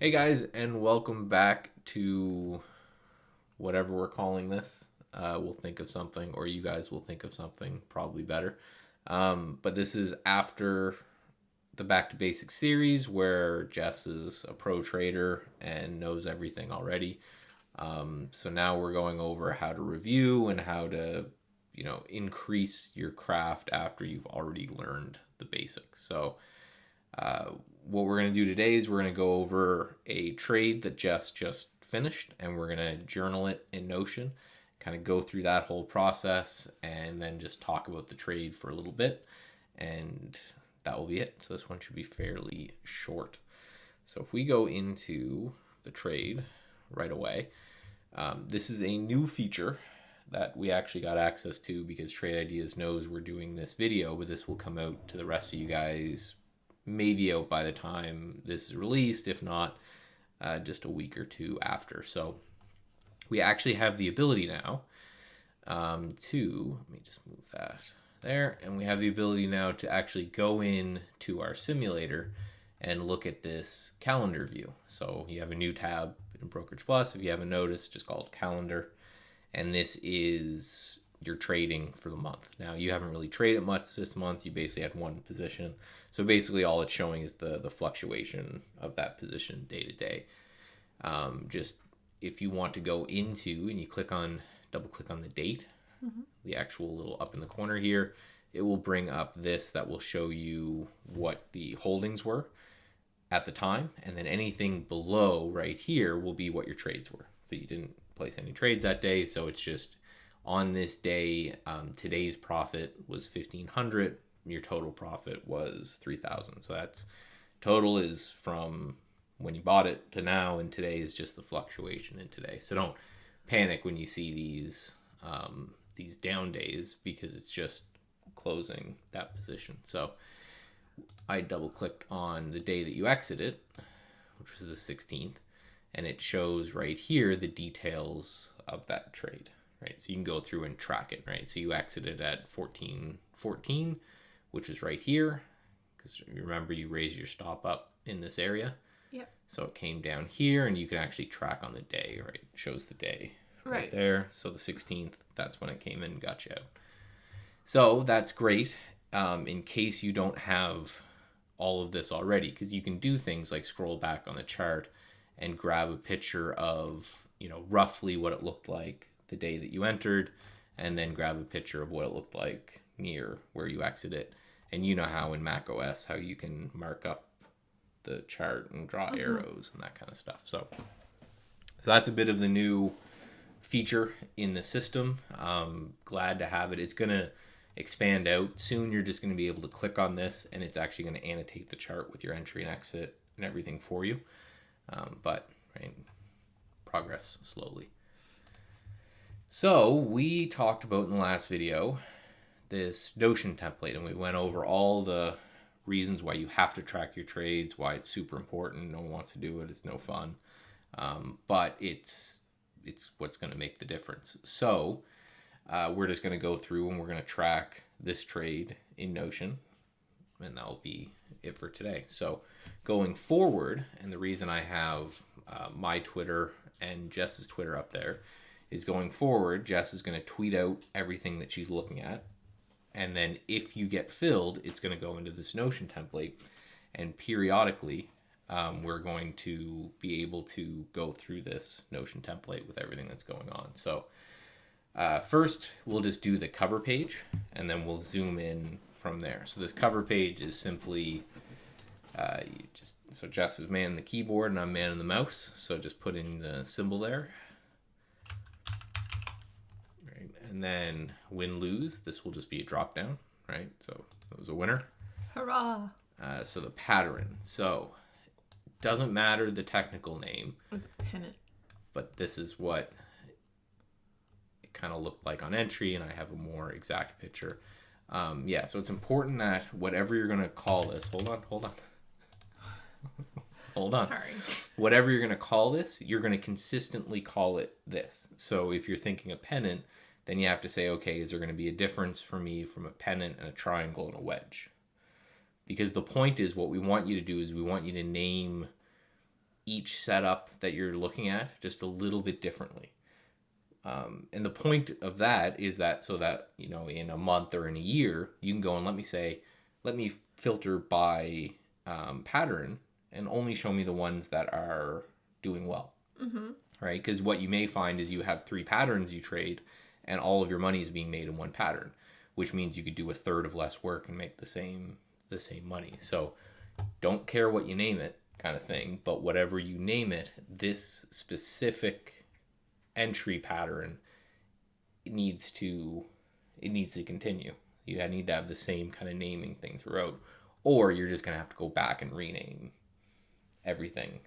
Hey guys, and welcome back to whatever we're calling this. We'll think of something, or you guys will think of something probably better. But this is after the Back to Basics series where Jess is a pro trader and knows everything already. So now we're going over how to review and how to, increase your craft after you've already learned the basics. So what we're going to do today is we're going to go over a trade that Jess just finished, and we're going to journal it in Notion, kind of go through that whole process, and then just talk about the trade for a little bit, and that will be it. So this one should be fairly short. So if we go into the trade right away, this is a new feature that we actually got access to because Trade Ideas knows we're doing this video, but this will come out to the rest of you guys maybe out by the time this is released, if not just a week or two after. So we actually have the ability now let me just move that there, and we have the ability now to actually go in to our simulator and look at this calendar view. So you have a new tab in Brokerage Plus, if you haven't noticed, just called Calendar, and this is your trading for the month. Now, you haven't really traded much this month. You basically had one position. So basically all it's showing is the fluctuation of that position day to day. Just if you want to go into and you double click on the date, the actual little up in the corner here, it will bring up this that will show you what the holdings were at the time. And then anything below right here will be what your trades were. But you didn't place any trades that day. So it's just on this day, today's profit was 1,500. Your total profit was 3,000. So that's total is from when you bought it to now, and today is just the fluctuation in today. So don't panic when you see these down days, because it's just closing that position. So I double clicked on the day that you exited, which was the 16th, and it shows right here the details of that trade. Right, so you can go through and track it, right? So you exited at 14.14, which is right here, because you remember you raised your stop up in this area. Yep. So it came down here, and you can actually track on the day, right? It shows the day right there. So the 16th, that's when it came in and got you out. So that's great in case you don't have all of this already, because you can do things like scroll back on the chart and grab a picture of, roughly what it looked like the day that you entered, and then grab a picture of what it looked like near where you exited. And you know how in Mac OS, how you can mark up the chart and draw arrows and that kind of stuff. So that's a bit of the new feature in the system. Glad to have it. It's going to expand out soon. You're just going to be able to click on this, and it's actually going to annotate the chart with your entry and exit and everything for you. But right, progress slowly. So we talked about in the last video this Notion template, and we went over all the reasons why you have to track your trades, why it's super important. No one wants to do it. It's no fun. But it's what's going to make the difference. So we're just going to go through and we're going to track this trade in Notion, and that'll be it for today. So going forward, and the reason I have my Twitter and Jess's Twitter up there is going forward, Jess is going to tweet out everything that she's looking at. And then if you get filled, it's going to go into this Notion template. And periodically, we're going to be able to go through this Notion template with everything that's going on. So first, we'll just do the cover page, and then we'll zoom in from there. So this cover page is simply, so Jess is manning the keyboard and I'm manning the mouse. So just put in the symbol there. And then win-lose, this will just be a drop-down, right? So it was a winner. Hurrah! So the pattern. So it doesn't matter the technical name. It was a pennant. But this is what it kind of looked like on entry, and I have a more exact picture. So it's important that whatever you're going to call this... Hold on. Hold on. Sorry. Whatever you're going to call this, you're going to consistently call it this. So if you're thinking a pennant, then you have to say, okay, is there going to be a difference for me from a pennant and a triangle and a wedge? Because the point is, what we want you to do is we want you to name each setup that you're looking at just a little bit differently. And the point of that is that so that, in a month or in a year, you can go and let me filter by pattern and only show me the ones that are doing well. Mm-hmm. Right? Because what you may find is you have 3 patterns you trade and all of your money is being made in one pattern, which means you could do a third of less work and make the same money. So don't care what you name it kind of thing, but whatever you name it, this specific entry pattern needs to continue. You need to have the same kind of naming thing throughout, or you're just going to have to go back and rename everything.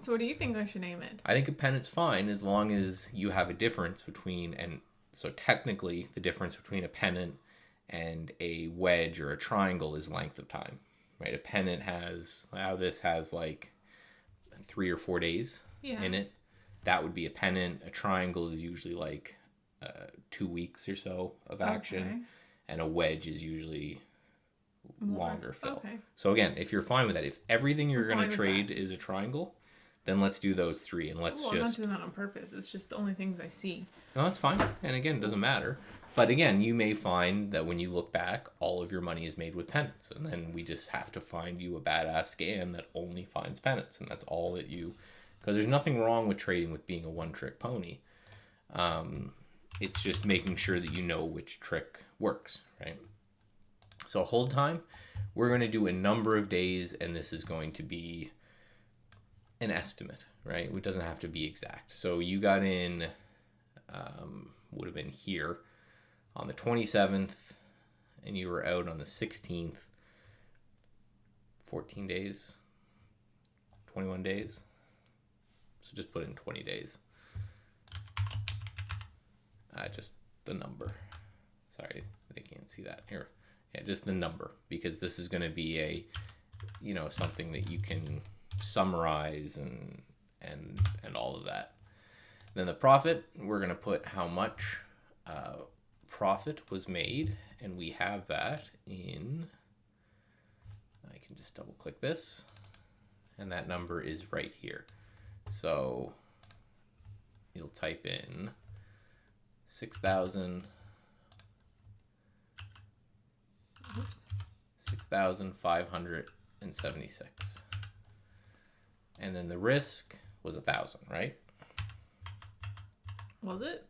So what do you think I should name it? I think a pennant's fine as long as you have a difference between, and so technically the difference between a pennant and a wedge or a triangle is length of time, right? A pennant has, this has like 3 or 4 days in it. That would be a pennant. A triangle is usually like 2 weeks or so of action. Okay. And a wedge is usually longer fill. Okay. So again, if you're fine with that, if everything you're going to trade is a triangle, then let's do those 3 and let's I'm not doing that on purpose. It's just the only things I see. No, that's fine. And again, it doesn't matter. But again, you may find that when you look back, all of your money is made with pennants. And then we just have to find you a badass scan that only finds pennants. And that's all that you... Because there's nothing wrong with trading with being a one-trick pony. It's just making sure that you know which trick works, right? So hold time. We're going to do a number of days, and this is going to be an estimate, right? It doesn't have to be exact. So you got in, would have been here on the 27th, and you were out on the 16th. 14 days, 21 days. So just put in 20 days. Just the number. Sorry, they can't see that here. Yeah, just the number, because this is going to be a, something that you can summarize and all of that. Then the profit, we're going to put how much profit was made, and we have that in, I can just double click this, and that number is right here. So you'll type in 6,000, 6,576. And then the risk was 1,000, right? Was it?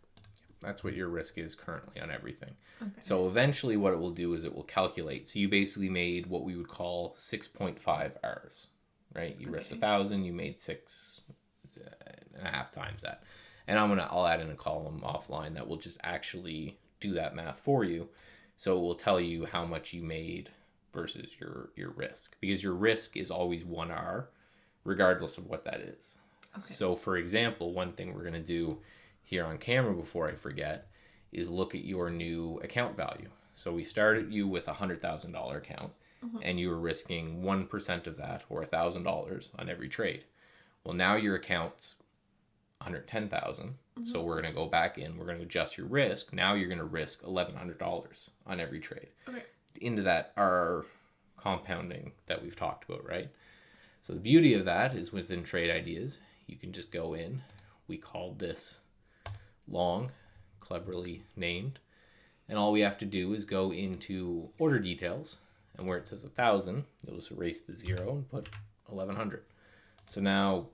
That's what your risk is currently on everything. Okay. So eventually what it will do is it will calculate. So you basically made what we would call 6.5 R's, right? You risked 1,000, you made 6.5 times that. And I'll add in a column offline that will just actually do that math for you. So it will tell you how much you made versus your risk, because your risk is always 1 R regardless of what that is. Okay. So for example, one thing we're going to do here on camera before I forget is look at your new account value. So we started you with a $100,000 account, and you were risking 1% of that, or $1,000 on every trade. Well, now your account's $110,000. So we're going to go back in, we're going to adjust your risk. Now you're going to risk $1,100 on every trade. Okay. Into that are compounding that we've talked about, right? So the beauty of that is within Trade Ideas, you can just go in. We called this long, cleverly named. And all we have to do is go into order details, and where it says 1,000, you'll just erase the 0 and put 1,100. So now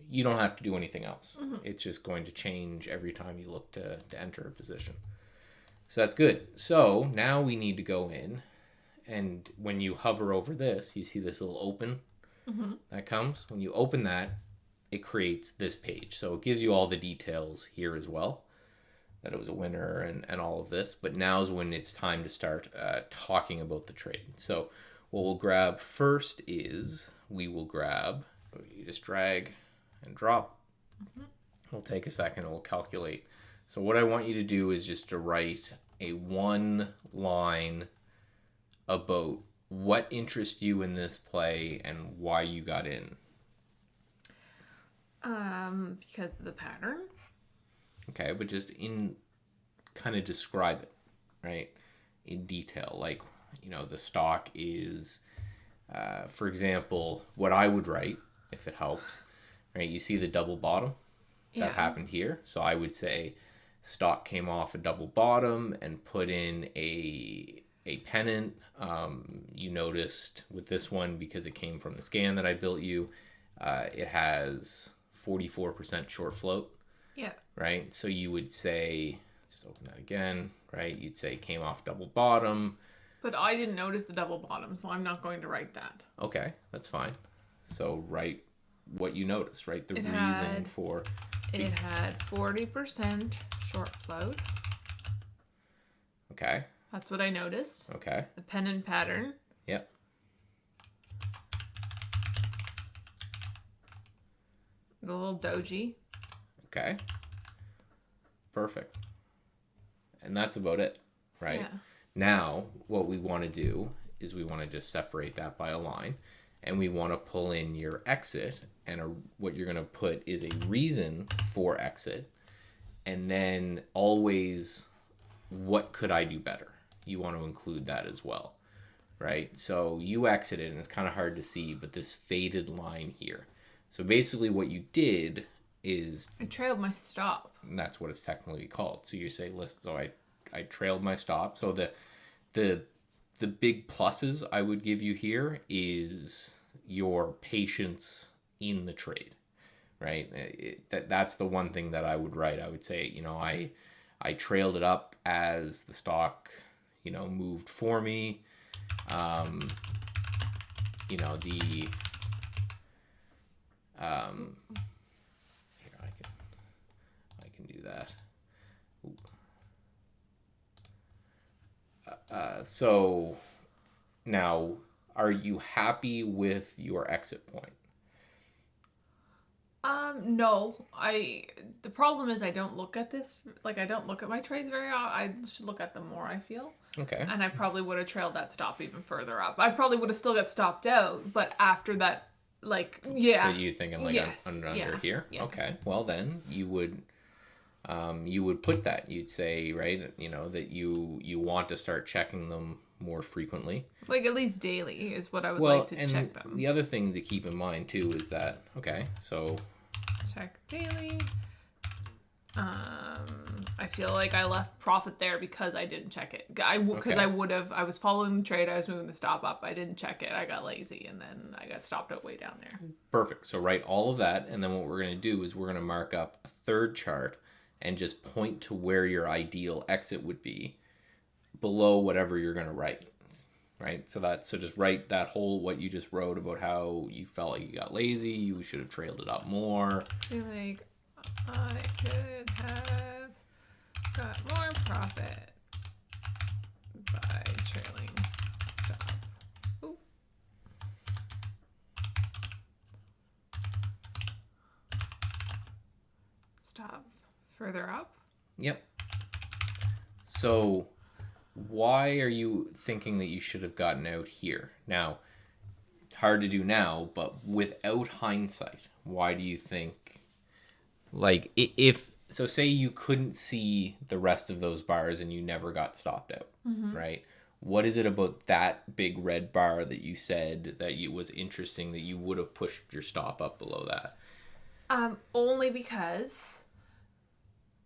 you don't have to do anything else. It's just going to change every time you look to enter a position. So that's good. So now we need to go in, and when you hover over this, you see this little open that comes. When you open that, it creates this page. So it gives you all the details here as well, that it was a winner and all of this. But now's when it's time to start talking about the trade. So what we'll grab first is you just drag and drop. It'll take a second, it will calculate. So what I want you to do is just to write a 1 line about what interests you in this play and why you got in. Because of the pattern. Okay, but just kind of describe it, right? In detail. Like, the stock is, for example, what I would write if it helps. Right? You see the double bottom? That happened here. So I would say stock came off a double bottom and put in a pennant. You noticed with this one, because it came from the scan that I built you, it has 44% short float. Yeah. Right? So you would say, just open that again, right? You'd say came off double bottom. But I didn't notice the double bottom, so I'm not going to write that. Okay, that's fine. So write what you noticed, right? The It reason had- for... It had 40% short float. Okay, That's what I noticed. okay, The pennant pattern. yep. The little doji. Okay. Perfect. And that's about it, right? Yeah. Now, what we want to do is we want to just separate that by a line, and we want to pull in your exit, and what you're going to put is a reason for exit, and then always, what could I do better? You want to include that as well, right? So you exited, and it's kind of hard to see, but this faded line here. So basically what you did is, I trailed my stop. and that's what it's technically called. So you say, listen, so I trailed my stop. So the big pluses I would give you here is your patience in the trade, right? That's the one thing that I would write. I would say, I trailed it up as the stock, moved for me. The here I can do that. So now, are you happy with your exit point? No. The problem is I don't look at this, like I don't look at my trades very often. I should look at them more, I feel. Okay. And I probably would have trailed that stop even further up. I probably would have still got stopped out, but after that, yeah. Are you thinking like Yes, under yeah, here? yeah. Okay. Well, then you would put that. You'd say, right, that you want to start checking them more frequently. Like at least daily is what I would Well, like to and check them. the other thing to keep in mind too is that, okay, so Check daily. I feel like I left profit there because I didn't check it. Because Okay. I would have. I was following the trade. I was moving the stop up. I didn't check it. I got lazy, and then I got stopped out way down there. perfect. So write all of that, and then what we're going to do is we're going to mark up a third chart and just point to where your ideal exit would be below whatever you're going to write. Right? So just write that whole, what you just wrote about how you felt like you got lazy, you should have trailed it up more. I feel like I could have got more profit by trailing stop. Ooh. Stop further up. Yep. So why are you thinking that you should have gotten out here? Now, it's hard to do now, but without hindsight, why do you think, like, so say you couldn't see the rest of those bars and you never got stopped out, right? What is it about that big red bar that you said that was interesting that you would have pushed your stop up below that? Only because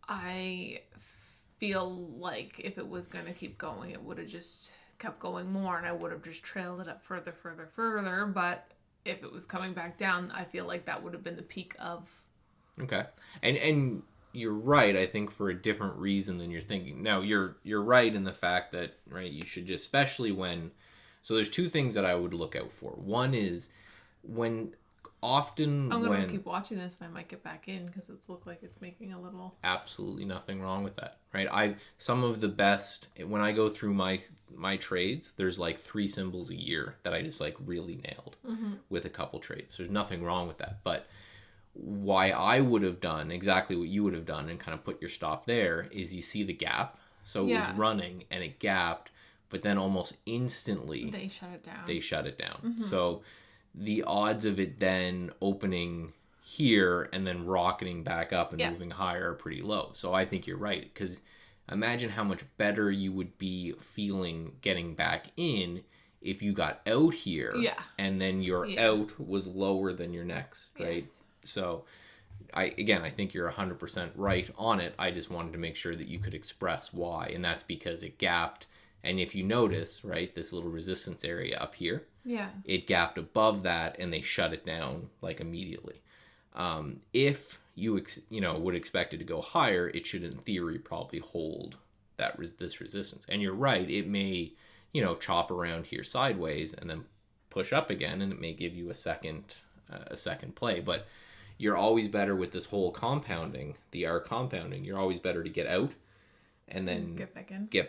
I feel like if it was going to keep going, it would have just kept going more and I would have just trailed it up further. But if it was coming back down, I feel like that would have been the peak of... Okay. And you're right, I think, for a different reason than you're thinking. Now, you're right in the fact that, right, you should just, especially when... So there's two things that I would look out for. One is when... Often I'm going when... to keep watching this and I might get back in because it's look like it's making a little... Absolutely nothing wrong with that, right? Some of the best, when I go through my trades, there's like 3 symbols a year that I just like really nailed with a couple trades. There's nothing wrong with that. But why I would have done exactly what you would have done and kind of put your stop there is you see the gap. So it was running and it gapped, but then almost instantly They shut it down. So the odds of it then opening here and then rocketing back up and moving higher are pretty low. So I think you're right, because imagine how much better you would be feeling getting back in if you got out here Yeah. and then your Yeah. out was lower than your next, right? Yes. So I think you're 100% right on it. I just wanted to make sure that you could express why, and that's because it gapped. And if you notice, right, this little resistance area up here, Yeah. it gapped above that, and they shut it down like immediately. If you would expect it to go higher, it should in theory probably hold this resistance. And you're right, it may chop around here sideways and then push up again, and it may give you a second play. But you're always better with this whole compounding, the R compounding. You're always better to get out and then get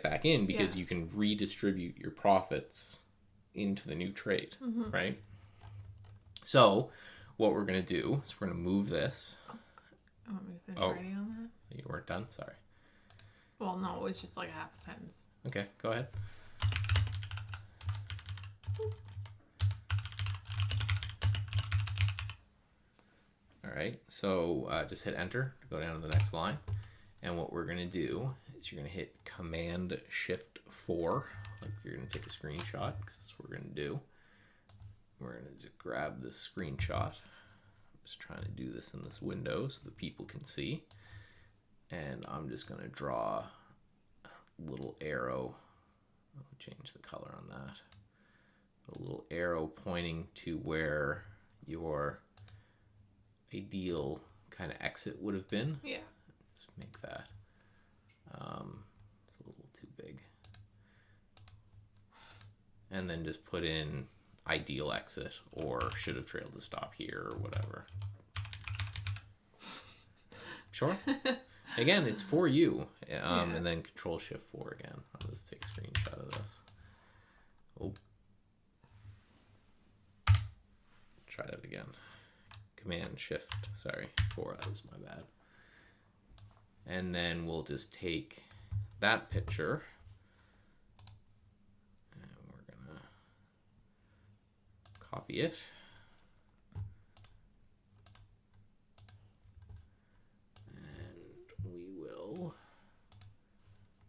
back in because you can redistribute your profits into the new trade, right? So what we're going to do is we're going to move this. You want me to finish writing on that? You weren't done? Sorry. Well, no, it was just like a half a sentence. Okay, go ahead. All right, so just hit enter to go down to the next line. And what we're going to do is you're going to hit Command Shift 4. Like you're going to take a screenshot because that's what we're going to do. We're going to just grab this screenshot. I'm just trying to do this in this window so the people can see. And I'm just going to draw a little arrow. I'll change the color on that. A little arrow pointing to where your ideal kind of exit would have been. Yeah. Just make that. It's a little too big. And then just put in ideal exit or should have trailed to stop here or whatever. Sure. Again, it's for you. And then Control Shift 4 again. I'll just take a screenshot of this. Oh. Try that again. Command Shift, 4, that was my bad. And then we'll just take that picture and we're gonna copy it. And we will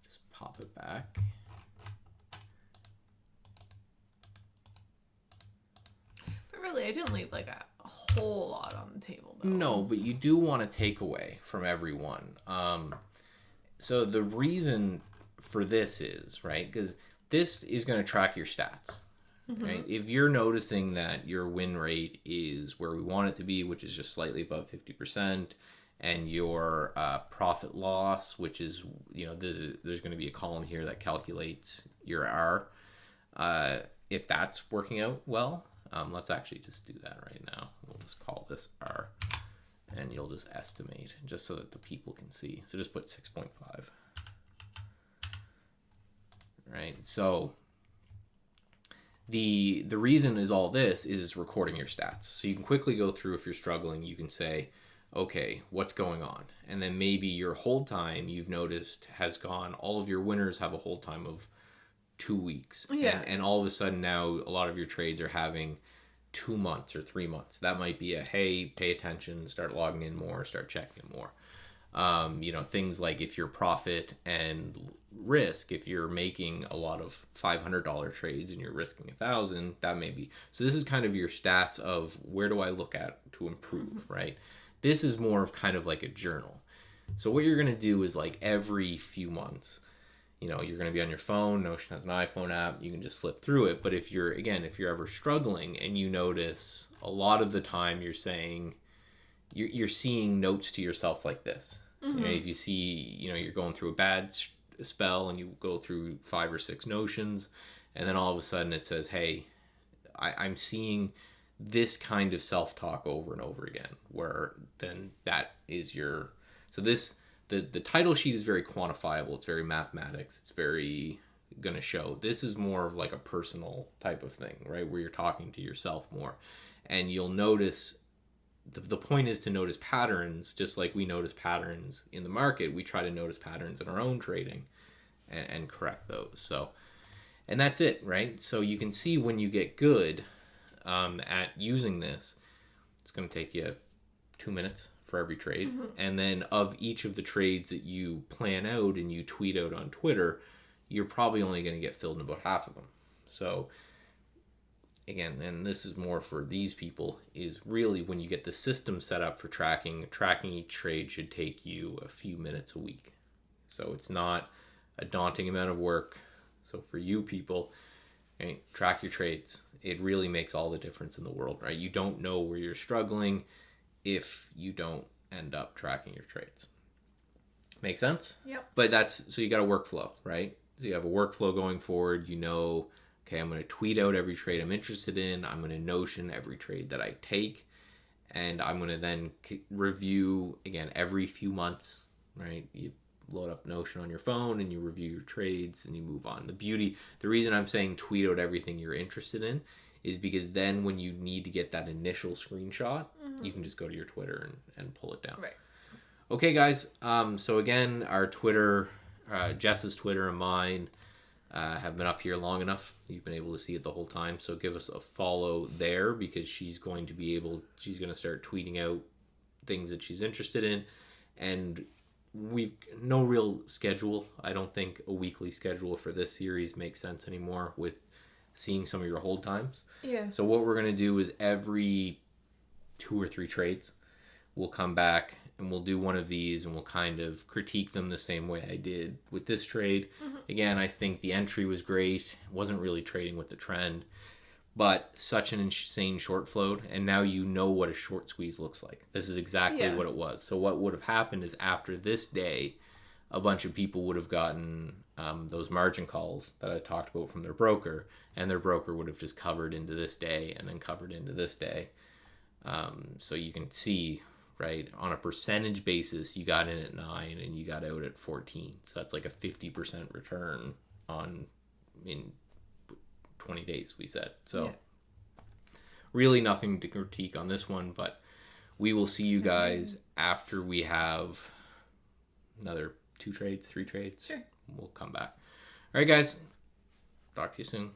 just pop it back. But really, I didn't leave like a whole lot on the table though. No, but you do want to take away from everyone. So the reason for this is, right, because this is going to track your stats, right? If you're noticing that your win rate is where we want it to be, which is just slightly above 50%, and your profit loss, which is, there's going to be a column here that calculates your R. If that's working out well, let's actually just do that right now. We'll just call this R, and you'll just estimate just so that the people can see. So just put 6.5. Right. So the reason is all this is recording your stats. So you can quickly go through if you're struggling. You can say, okay, what's going on? And then maybe your hold time you've noticed has gone. All of your winners have a hold time of 2 weeks. Yeah. And all of a sudden now a lot of your trades are having 2 months or 3 months. That might be a, hey, pay attention, start logging in more, start checking it more. Things like if your profit and risk, if you're making a lot of $500 trades and you're risking 1,000, that may be. So this is kind of your stats of where do I look at to improve, right? This is more of kind of like a journal. So what you're going to do is like every few months, you're going to be on your phone. Notion has an iPhone app. You can just flip through it. But if you're ever struggling and you notice a lot of the time you're saying, you're seeing notes to yourself like this. If you see, you're going through a bad spell and you go through 5 or 6 notions, and then all of a sudden it says, hey, I'm seeing this kind of self-talk over and over again, where then that is your... So this... The title sheet is very quantifiable. It's very mathematics. It's very going to show. This is more of like a personal type of thing, right? Where you're talking to yourself more. And you'll notice, the point is to notice patterns, just like we notice patterns in the market. We try to notice patterns in our own trading and correct those. So, and that's it, right? So you can see when you get good at using this, it's going to take you 2 minutes for every trade. And then of each of the trades that you plan out and you tweet out on Twitter, you're probably only going to get filled in about half of them. So again, and this is more for these people, is really when you get the system set up for tracking each trade should take you a few minutes a week. So it's not a daunting amount of work. So for you people, right, track your trades. It really makes all the difference in the world, right? You don't know where you're struggling if you don't end up tracking your trades. Make sense? Yep. But so you got a workflow, right? So you have a workflow going forward. You know, okay, I'm going to tweet out every trade I'm interested in. I'm going to Notion every trade that I take. And I'm going to then review, again, every few months, right? You load up Notion on your phone and you review your trades and you move on. The reason I'm saying tweet out everything you're interested in is because then when you need to get that initial screenshot, you can just go to your Twitter and pull it down. Right. Okay, guys. So again, our Twitter, Jess's Twitter and mine have been up here long enough. You've been able to see it the whole time. So give us a follow there because she's going to start tweeting out things that she's interested in. And we've no real schedule. I don't think a weekly schedule for this series makes sense anymore with seeing some of your hold times. Yeah. So what we're going to do is every 2 or 3 trades, we'll come back and we'll do one of these and we'll kind of critique them the same way I did with this trade. Again, I think the entry was great. Wasn't really trading with the trend, but such an insane short float. And now you know what a short squeeze looks like. This is exactly what it was. So what would have happened is after this day, a bunch of people would have gotten those margin calls that I talked about from their broker, and their broker would have just covered into this day and then covered into this day. So you can see, right, on a percentage basis, you got in at 9 and you got out at 14. So that's like a 50% return in 20 days, we said. So really nothing to critique on this one, but we will see you guys after we have another 2 trades, 3 trades. Sure. We'll come back. All right, guys. Talk to you soon.